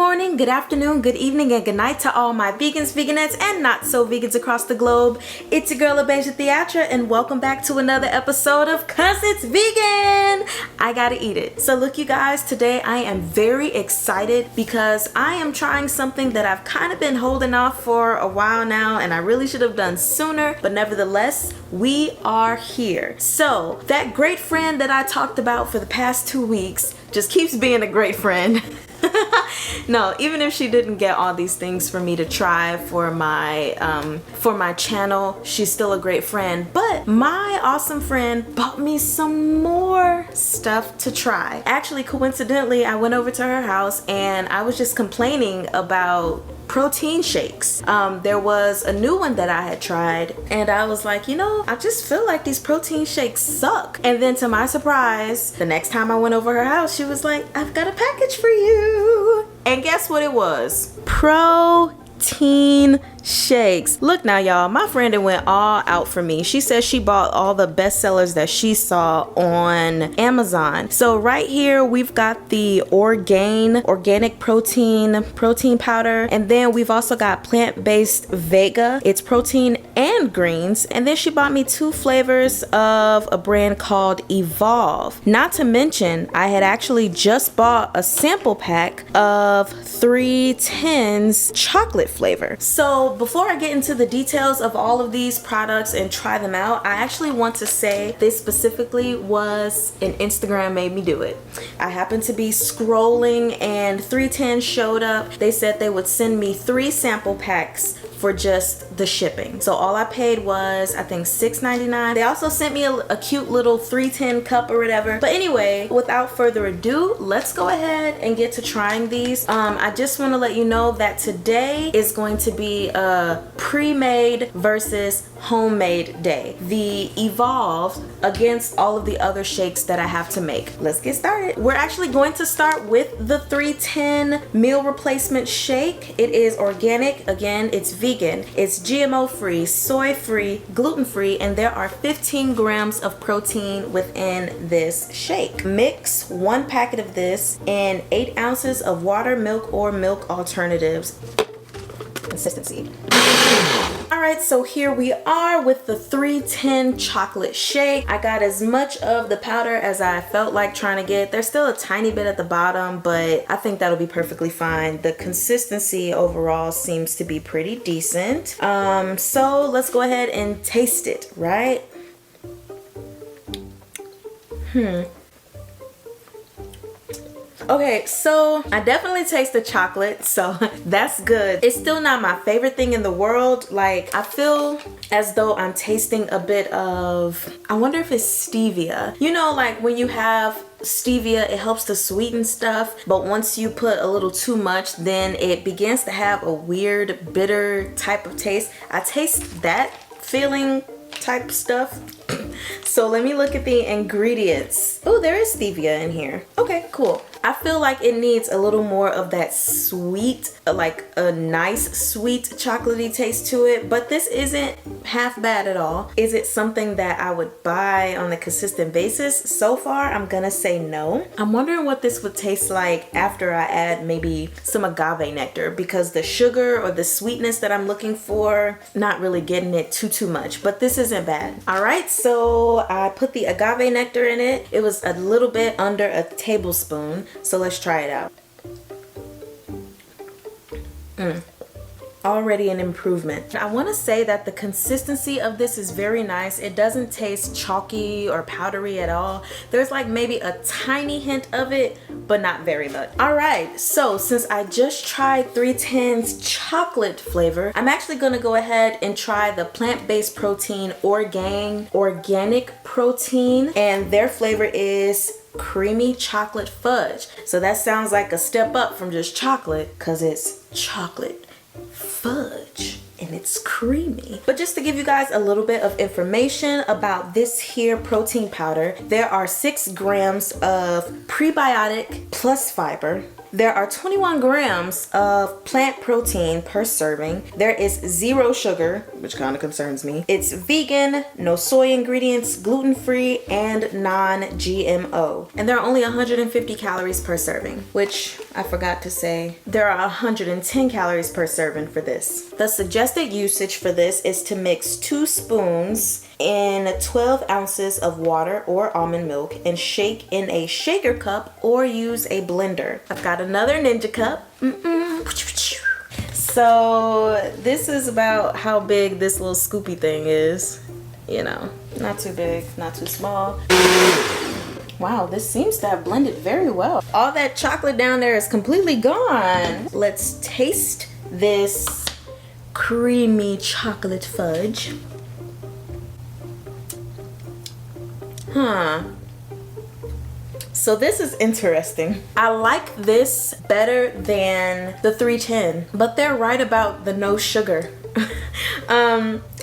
morning, good afternoon, good evening, and good night to all my vegans, veganettes, and not so vegans across the globe. It's your girl, Abeja Theatra, and welcome back to another episode of Cause It's Vegan. I gotta eat it. So look, you guys, today I am very excited because I am trying something that I've kind of been holding off for a while now, and I really should have done sooner, but nevertheless, we are here. So that great friend that I talked about for the past 2 weeks just keeps being a great friend. No, even if she didn't get all these things for me to try for my channel, she's still a great friend. But my awesome friend bought me some more stuff to try. Actually, coincidentally, I went over to her house and I was just complaining about protein shakes. There was a new one that I had tried and I was like, you know, I just feel like these protein shakes suck. And then to my surprise, the next time I went over her house, she was like, I've got a package for you. And guess what it was? Protein shakes. Look now, y'all, my friend went all out for me. She says she bought all the bestsellers that she saw on Amazon. So right here we've got the Orgain organic protein powder, and then we've also got plant-based Vega. It's protein and greens. And then she bought me 2 flavors of a brand called Evolve. Not to mention, I had actually just bought a sample pack of 3 tins chocolate flavor. So before I get into the details of all of these products and try them out, I actually want to say this specifically was an Instagram made me do it. I happened to be scrolling and 310 showed up. They said they would send me 3 sample packs for just the shipping. So all I paid was, I think, $6.99. They also sent me a cute little 310 cup or whatever. But anyway, without further ado, let's go ahead and get to trying these. I just want to let you know that today is going to be a pre-made versus homemade day. The Evolve against all of the other shakes that I have to make. Let's get started. We're actually going to start with the 310 meal replacement shake. It is organic. Again, it's vegan. It's GMO free, soy free, gluten free, and there are 15 grams of protein within this shake. Mix 1 packet of this in 8 ounces of water, milk, or milk alternatives. Consistency. Alright, so here we are with the 310 chocolate shake. I got as much of the powder as I felt like trying to get. There's still a tiny bit at the bottom, but I think that'll be perfectly fine. The consistency overall seems to be pretty decent. So let's go ahead and taste it, right? Okay, so I definitely taste the chocolate, so that's good. It's still not my favorite thing in the world. Like, I feel as though I'm tasting a bit of, I wonder if it's stevia. You know, like when you have stevia, it helps to sweeten stuff, but once you put a little too much, then it begins to have a weird, bitter type of taste. I taste that feeling type stuff. So let me look at the ingredients. Oh, there is stevia in here. Okay, cool. I feel like it needs a little more of that sweet, like a nice sweet chocolatey taste to it, but this isn't half bad at all. Is it something that I would buy on a consistent basis? So far, I'm gonna say no. I'm wondering what this would taste like after I add maybe some agave nectar, because the sugar or the sweetness that I'm looking for, not really getting it too much, but this isn't bad. All right, so I put the agave nectar in it. It was a little bit under a tablespoon. So let's try it out. Already an improvement. I want to say that the consistency of this is very nice. It doesn't taste chalky or powdery at all. There's like maybe a tiny hint of it, but not very much. All right, so since I just tried 310's chocolate flavor, I'm actually going to go ahead and try the plant-based protein Orgain organic protein, and their flavor is creamy chocolate fudge. So that sounds like a step up from just chocolate, because it's chocolate fudge and it's creamy. But just to give you guys a little bit of information about this here protein powder, there are 6 grams of prebiotic plus fiber, There are 21 grams of plant protein per serving. There is 0 sugar, which kind of concerns me. It's vegan, no soy ingredients, gluten-free, and non-GMO. And there are only 150 calories per serving, which I forgot to say, there are 110 calories per serving for this. The suggested usage for this is to mix 2 spoons in 12 ounces of water or almond milk and shake in a shaker cup or use a blender. I've got another Ninja cup. So this is about how big this little scoopy thing is. You know, not too big, not too small. Wow, this seems to have blended very well. All that chocolate down there is completely gone. Let's taste this creamy chocolate fudge. So this is interesting. I like this better than the 310, but they're right about the no sugar.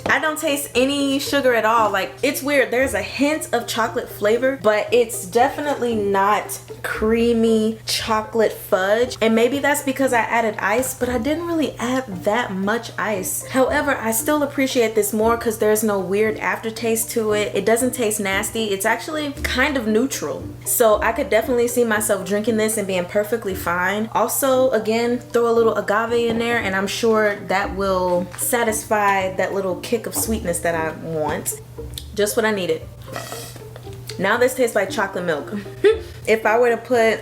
I don't taste any sugar at all. Like, it's weird. There's a hint of chocolate flavor, but it's definitely not creamy chocolate fudge. And maybe that's because I added ice, but I didn't really add that much ice. However, I still appreciate this more because there's no weird aftertaste to it. It doesn't taste nasty. It's actually kind of neutral. So I could definitely see myself drinking this and being perfectly fine. Also, again, throw a little agave in there and I'm sure that will satisfy that little kick of sweetness that I want. Just what I needed. Now this tastes like chocolate milk. If I were to put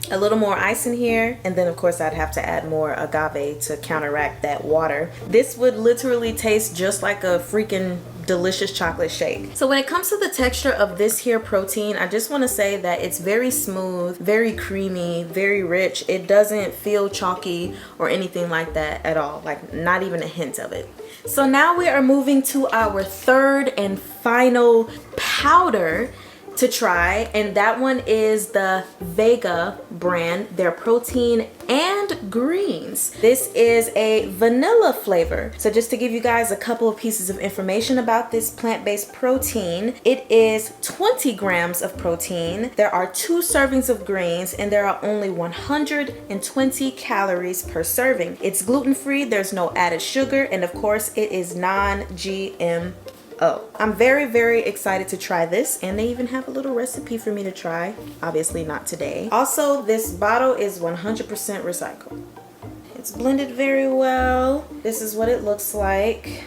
a little more ice in here, and then of course I'd have to add more agave to counteract that water, this would literally taste just like a freaking delicious chocolate shake. So when it comes to the texture of this here protein, I just want to say that it's very smooth, very creamy, very rich. It doesn't feel chalky or anything like that at all, like not even a hint of it. So now we are moving to our third and final powder to try, and that one is the Vega brand, their protein and greens. This is a vanilla flavor. So just to give you guys a couple of pieces of information about this plant-based protein, it is 20 grams of protein, there are 2 servings of greens, and there are only 120 calories per serving. It's gluten-free, there's no added sugar, and of course it is non-GMO. I'm very, very excited to try this, and they even have a little recipe for me to try. Obviously not today. Also, this bottle is 100% recycled. It's blended very well. This is what it looks like.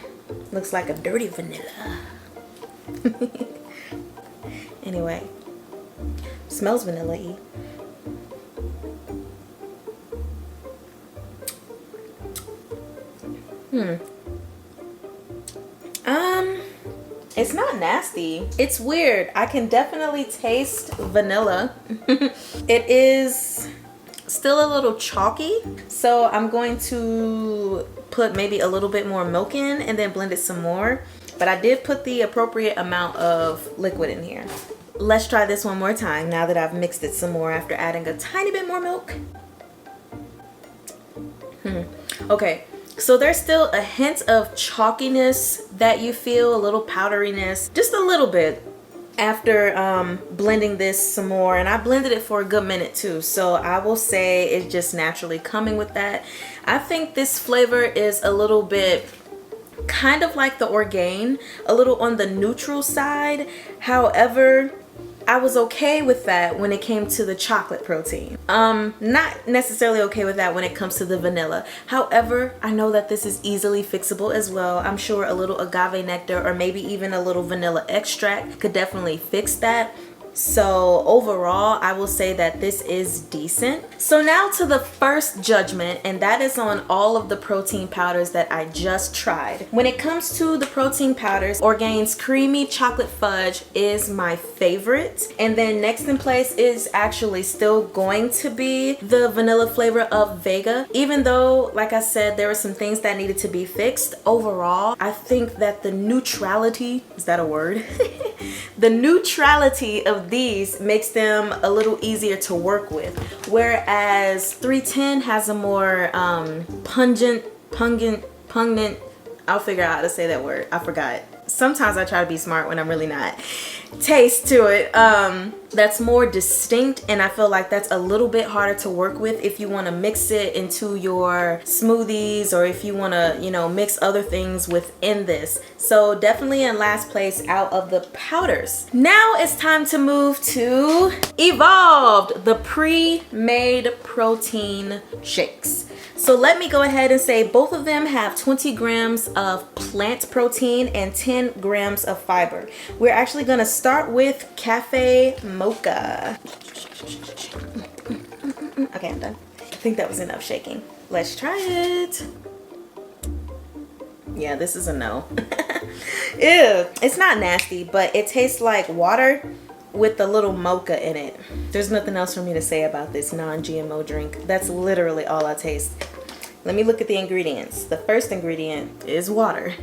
Looks like a dirty vanilla. Anyway, smells vanilla-y. It's not nasty. It's weird. I can definitely taste vanilla. It is still a little chalky, so I'm going to put maybe a little bit more milk in and then blend it some more. But I did put the appropriate amount of liquid in here. Let's try this one more time now that I've mixed it some more after adding a tiny bit more milk. Okay. So there's still a hint of chalkiness that you feel, a little powderiness, just a little bit after blending this some more. And I blended it for a good minute too, so I will say it's just naturally coming with that. I think this flavor is a little bit kind of like the Orgain, a little on the neutral side. However, I was okay with that when it came to the chocolate protein. Not necessarily okay with that when it comes to the vanilla. However, I know that this is easily fixable as well. I'm sure a little agave nectar or maybe even a little vanilla extract could definitely fix that. So overall, I will say that this is decent. So now to the first judgment, and that is on all of the protein powders that I just tried. When it comes to the protein powders, Orgain's creamy chocolate fudge is my favorite. And then next in place is actually still going to be the vanilla flavor of Vega. Even though, like I said, there were some things that needed to be fixed, overall, I think that the neutrality, is that a word? The neutrality of these makes them a little easier to work with, whereas 310 has a more pungent, I'll figure out how to say that word. I forgot. Sometimes I try to be smart when I'm really not. Taste to it. That's more distinct, and I feel like that's a little bit harder to work with if you want to mix it into your smoothies, or if you want to, you know, mix other things within this. So definitely in last place out of the powders. Now it's time to move to Evolved, the pre-made protein shakes. So let me go ahead and say both of them have 20 grams of plant protein and 10 grams of fiber. We're actually gonna start with Cafe Mocha. Okay, I'm done. I think that was enough shaking. Let's try it. Yeah, this is a no. Ew, it's not nasty, but it tastes like water with a little mocha in it. There's nothing else for me to say about this non-GMO drink. That's literally all I taste. Let me look at the ingredients. The first ingredient is water.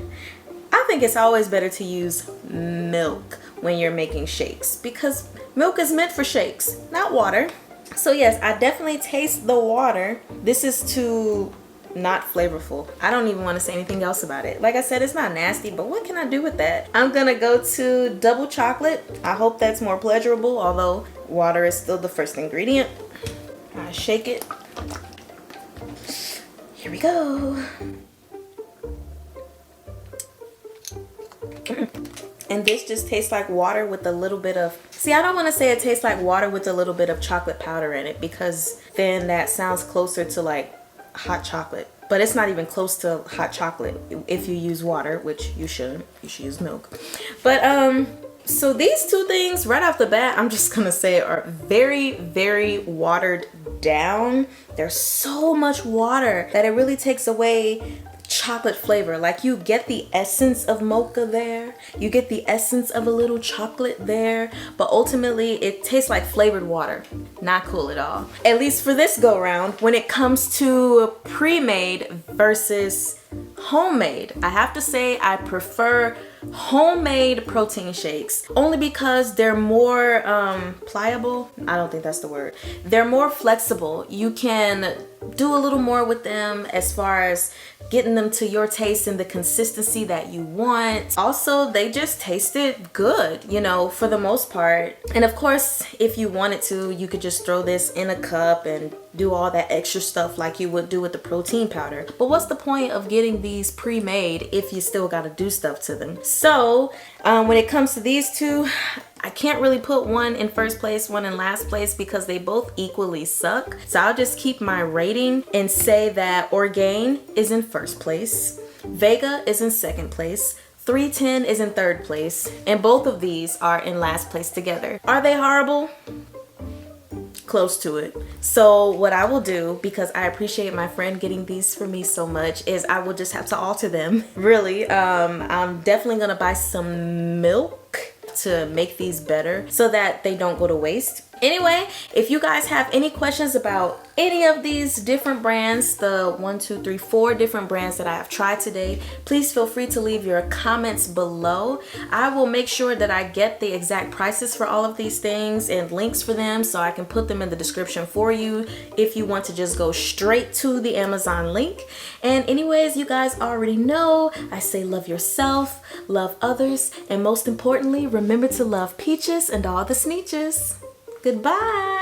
I think it's always better to use milk when you're making shakes, because milk is meant for shakes, not water. So yes, I definitely taste the water. This is too not flavorful. I don't even want to say anything else about it. Like I said, it's not nasty, but what can I do with that? I'm gonna go to double chocolate. I hope that's more pleasurable, although water is still the first ingredient. I shake it. Here we go. And this just tastes like water with a little bit of, see, I don't want to say it tastes like water with a little bit of chocolate powder in it, because then that sounds closer to like hot chocolate. But it's not even close to hot chocolate if you use water, which you shouldn't. You should use milk. But so these two things right off the bat, I'm just gonna say, are very, very watered down. There's so much water that it really takes away chocolate flavor. Like, you get the essence of mocha there, you get the essence of a little chocolate there, but ultimately it tastes like flavored water. Not cool at all, at least for this go round. When it comes to pre-made versus homemade, I have to say I prefer homemade protein shakes, only because they're more pliable. I don't think that's the word. They're more flexible. You can do a little more with them as far as getting them to your taste and the consistency that you want. Also, they just tasted good, you know, for the most part. And of course, if you wanted to, you could just throw this in a cup and do all that extra stuff like you would do with the protein powder. But what's the point of getting these pre-made if you still got to do stuff to them? So when it comes to these two, I can't really put one in first place, one in last place, because they both equally suck. So I'll just keep my rating and say that Orgain is in first place, Vega is in second place, 310 is in third place, and both of these are in last place together. Are they horrible? Close to it. So what I will do, because I appreciate my friend getting these for me so much, is I will just have to alter them. Really, I'm definitely gonna buy some milk to make these better so that they don't go to waste. Anyway, if you guys have any questions about any of these different brands, the 4 different brands that I have tried today, please feel free to leave your comments below. I will make sure that I get the exact prices for all of these things and links for them, so I can put them in the description for you if you want to just go straight to the Amazon link. And anyways, you guys already know I say love yourself, love others, and most importantly, remember to love peaches and all the sneeches. Goodbye.